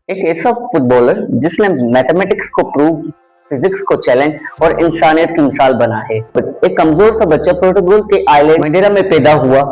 एक ऐसा फुटबॉलर जिसने मैथमेटिक्स को प्रूव, फिजिक्स को चैलेंज और इंसानियत की मिसाल बना है। एक कमजोर सा बच्चा पोर्टुगल के आइलैंड मडेरा में पैदा हुआ।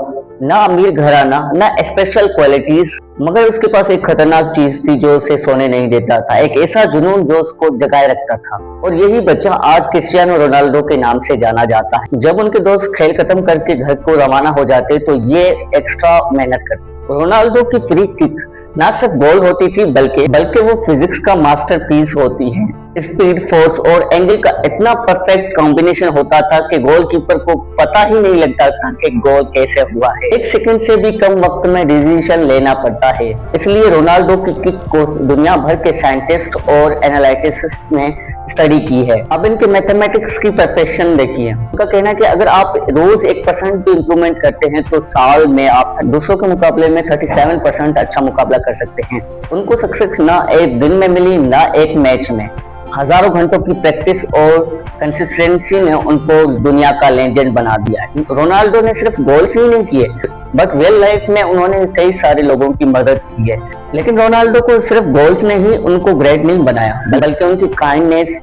ना अमीर घराना, ना स्पेशल क्वालिटीज, मगर उसके पास एक खतरनाक चीज थी जो उसे सोने नहीं देता था। एक ऐसा जुनून जो उसको जगाए रखता था। और यही बच्चा आज क्रिस्टियानो रोनाल्डो के नाम से जाना जाता है। जब उनके दोस्त खेल खत्म करके घर को रवाना हो जाते तो ये एक्स्ट्रा मेहनत करते। रोनाल्डो की फ्री किक ना सिर्फ गोल होती थी बल्कि बल्कि वो फिजिक्स का मास्टरपीस होती है। स्पीड, फोर्स और एंगल का इतना परफेक्ट कॉम्बिनेशन होता था कि गोलकीपर को पता ही नहीं लगता था कि गोल कैसे हुआ है। एक सेकंड से भी कम वक्त में डिसीजन लेना पड़ता है। इसलिए रोनाल्डो की किक को दुनिया भर के साइंटिस्ट और एनालिटिस्ट ने स्टडी की है। अब इनके मैथमेटिक्स की परफेक्शन देखिए। उनका कहना है कि अगर आप रोज 1% भी इंप्रूवमेंट करते हैं तो साल में आप दूसरों के मुकाबले में 37% अच्छा मुकाबला कर सकते हैं। उनको सक्सेस ना एक दिन में मिली, ना एक मैच में। हजारों घंटों की प्रैक्टिस और कंसिस्टेंसी ने उनको दुनिया का लेजेंड बना दिया है। रोनाल्डो ने सिर्फ गोल्स ही नहीं किए बट रियल लाइफ में उन्होंने कई सारे लोगों की मदद की है। लेकिन रोनाल्डो को सिर्फ गोल्स ने ही उनको ग्रेट नहीं बनाया, बल्कि उनकी काइंडनेस,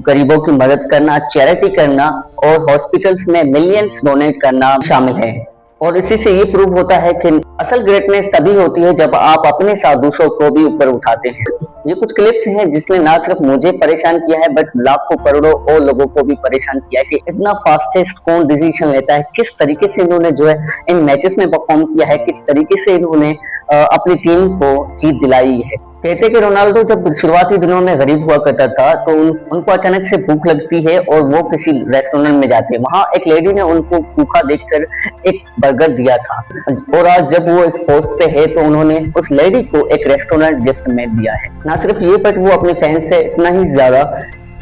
गरीबों की मदद करना, चैरिटी करना और हॉस्पिटल्स में मिलियंस डोनेट करना शामिल है। और इसी से ये प्रूव होता है कि असल ग्रेटनेस तभी होती है जब आप अपने साथ दूसरों को भी ऊपर उठाते हैं। ये कुछ क्लिप्स हैं जिसने ना सिर्फ मुझे परेशान किया है बट लाखों करोड़ों और लोगों को भी परेशान किया है कि इतना फास्टेस्ट कौन डिसीजन लेता है, किस तरीके से इन्होंने जो है इन मैचेस में परफॉर्म किया है, किस तरीके से इन्होंने अपनी टीम को जीत दिलाई है। कहते कि रोनाल्डो जब शुरुआती दिनों में गरीब हुआ करता था तो उनको अचानक से भूख लगती है और वो किसी रेस्टोरेंट में जाते हैं। वहां एक लेडी ने उनको भूखा देखकर एक बर्गर दिया था और आज जब वो इस पोस्ट पे है तो उन्होंने उस लेडी को एक रेस्टोरेंट गिफ्ट में दिया है। ना सिर्फ ये बट वो अपने फैंस से इतना ही ज्यादा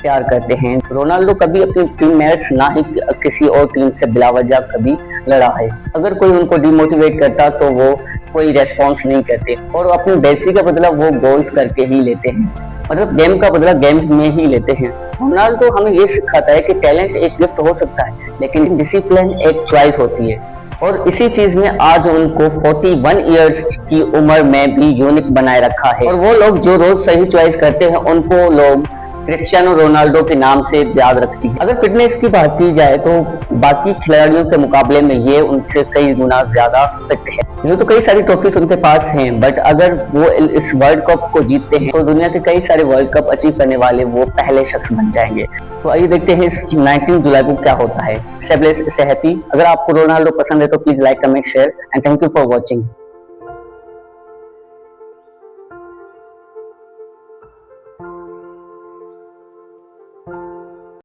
प्यार करते हैं। रोनाल्डो कभी अपनी टीम मेट्स ना ही किसी और टीम से बिला वजह कभी लड़ा है। अगर कोई उनको डिमोटिवेट करता तो वो कोई रेस्पॉन्स नहीं करते और अपनी बेइज्जती का बदला वो गोल्स करके ही लेते हैं। मतलब गेम का बदला गेम में ही लेते हैं। रोनाल्डो हमें ये सिखाता है कि टैलेंट एक गिफ्ट हो सकता है लेकिन डिसिप्लिन एक चॉइस होती है। और इसी चीज ने आज उनको 41 इयर्स की उम्र में भी यूनिक बनाए रखा है। और वो लोग जो रोज सही चॉइस करते हैं उनको लोग क्रिस्टियानो रोनाल्डो के नाम से याद रखती है। अगर फिटनेस की बात की जाए तो बाकी खिलाड़ियों के मुकाबले में ये उनसे कई गुना ज्यादा फिट है। यूँ तो कई सारी ट्रॉफीज उनके पास हैं बट अगर वो इस वर्ल्ड कप को जीतते हैं तो दुनिया के कई सारे वर्ल्ड कप अचीव करने वाले वो पहले शख्स बन जाएंगे। तो आइए देखते हैं इस 19 जुलाई को क्या होता है। सेहती, अगर आपको रोनाल्डो पसंद है तो please like, comment, share and thank you for watching.